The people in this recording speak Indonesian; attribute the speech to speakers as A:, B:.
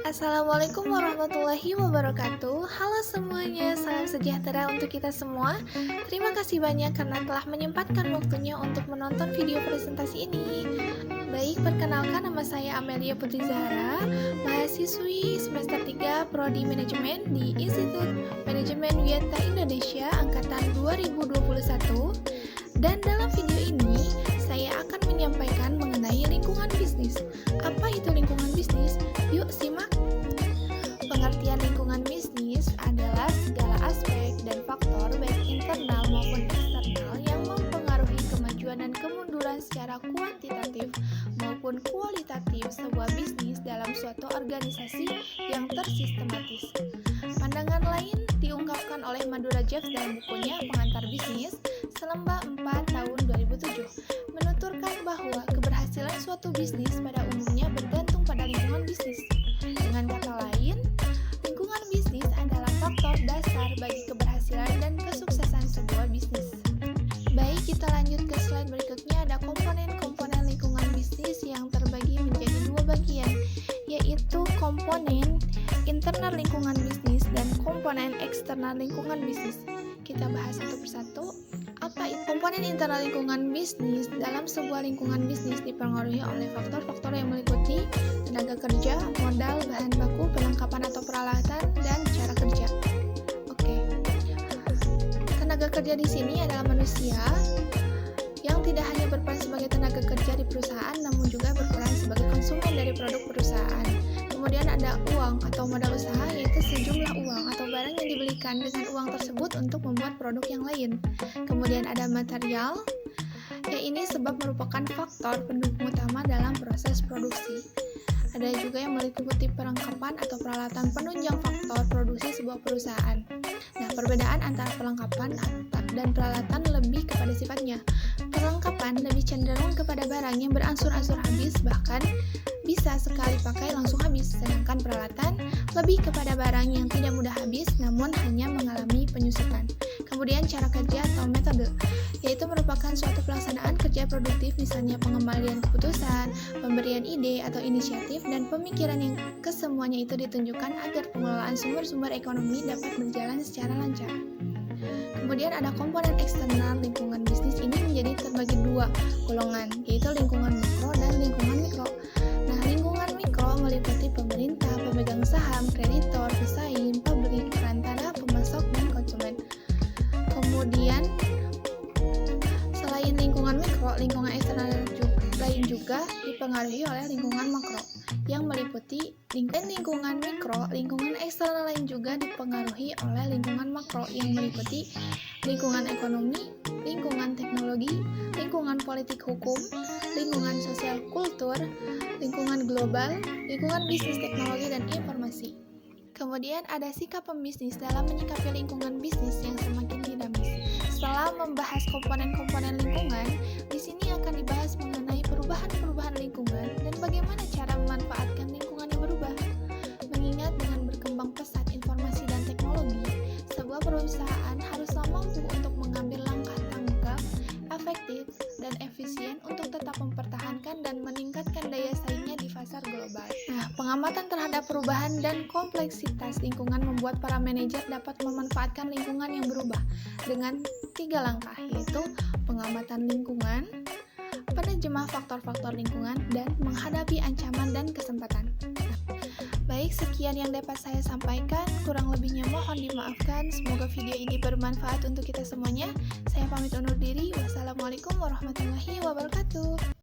A: Assalamualaikum warahmatullahi wabarakatuh. Halo semuanya, salam sejahtera untuk kita semua. Terima kasih banyak karena telah menyempatkan waktunya untuk menonton video presentasi ini. Baik, perkenalkan nama saya Amelia Putri Zahra, mahasiswi semester 3 Prodi Manajemen di Institut Manajemen Wiata Indonesia angkatan 2021. Dan dalam video ini, saya akan menyampaikan mengenai lingkungan bisnis. Apa itu lingkungan bisnis? Yuk simak. Pengertian lingkungan bisnis adalah segala aspek dan faktor baik internal maupun eksternal yang mempengaruhi kemajuan dan kemunduran secara kuantitatif maupun kualitatif sebuah bisnis dalam suatu organisasi yang tersistematis. Pandangan lain diungkapkan oleh Madura Jeffs dalam bukunya Pengantar Bisnis, Selembah 4 tahun 2007, menuturkan bahwa keberhasilan suatu bisnis pada umumnya bergantung pada lingkungan bisnis. Dengan kata lain, lingkungan bisnis adalah faktor dasar bagi keberhasilan dan kesuksesan sebuah bisnis. Baik, kita lanjut ke slide berikutnya. Ada komponen-komponen lingkungan bisnis yang terbagi menjadi dua bagian, yaitu komponen internal lingkungan bisnis dan komponen eksternal lingkungan bisnis. Kita bahas satu persatu. Apa itu komponen internal lingkungan bisnis? Dalam sebuah lingkungan bisnis dipengaruhi oleh faktor-faktor yang meliputi tenaga kerja, modal, bahan baku, perlengkapan atau peralatan, dan cara kerja. Oke. Tenaga kerja di sini adalah manusia yang tidak hanya berperan sebagai tenaga kerja di perusahaan, namun juga berperan sebagai konsumen dari produk perusahaan. Kemudian ada uang atau modal usaha, yaitu sejumlah uang atau barang yang dibelikan dengan uang tersebut untuk membuat produk yang lain. Kemudian ada material, yang ini sebab merupakan faktor pendukung utama dalam proses produksi. Ada juga yang meliputi perlengkapan atau peralatan penunjang faktor produksi sebuah perusahaan. Nah, perbedaan antara perlengkapan dan peralatan lebih kepada sifatnya. Perlengkapan lebih cenderung kepada barang yang berangsur-angsur habis, bahkan bisa sekali pakai langsung habis, sedangkan peralatan lebih kepada barang yang tidak mudah habis namun hanya mengalami penyusutan. Kemudian cara kerja atau metode, yaitu merupakan suatu pelaksanaan kerja produktif, misalnya pengembalian keputusan, pemberian ide atau inisiatif, dan pemikiran yang kesemuanya itu ditunjukkan agar pengelolaan sumber-sumber ekonomi dapat berjalan secara lancar. Kemudian ada komponen eksternal lingkungan bisnis. Ini menjadi terbagi dua golongan, yaitu lingkungan makro dan lingkungan mikro. Nah, lingkungan mikro meliputi pemerintah, pemegang saham, kreditor, pesaing, pabrik, perantara, pemasok, dan konsumen. Kemudian, selain lingkungan mikro, lingkungan eksternal lain juga dipengaruhi oleh lingkungan makro yang meliputi lingkungan mikro. Lingkungan eksternal lain juga dipengaruhi oleh lingkungan makro yang meliputi lingkungan ekonomi, lingkungan teknologi, lingkungan politik hukum, lingkungan sosial kultur, lingkungan global, lingkungan bisnis teknologi dan informasi. Kemudian ada sikap pembisnis dalam menyikapi lingkungan bisnis yang semakin dinamis. Setelah membahas komponen-komponen lingkungan, di sini akan dibahas mengenai perubahan-perubahan lingkungan dan bagaimana cara memanfaatkan lingkungan yang berubah. Mengingat dengan berkembang pesat informasi dan teknologi, sebuah perusahaan haruslah mampu untuk mengambil langkah tanggap, efektif, dan efisien untuk tetap mempertahankan dan meningkatkan daya saingnya di pasar global. Nah, pengamatan terhadap perubahan dan kompleksitas lingkungan membuat para manajer dapat memanfaatkan lingkungan yang berubah dengan 3 langkah, yaitu pengamatan lingkungan, penerjemah faktor-faktor lingkungan, dan menghadapi ancaman dan kesempatan. Baik, sekian yang dapat saya sampaikan. Kurang lebihnya mohon dimaafkan. Semoga video ini bermanfaat untuk kita semuanya. Saya pamit undur diri. Wassalamualaikum warahmatullahi wabarakatuh.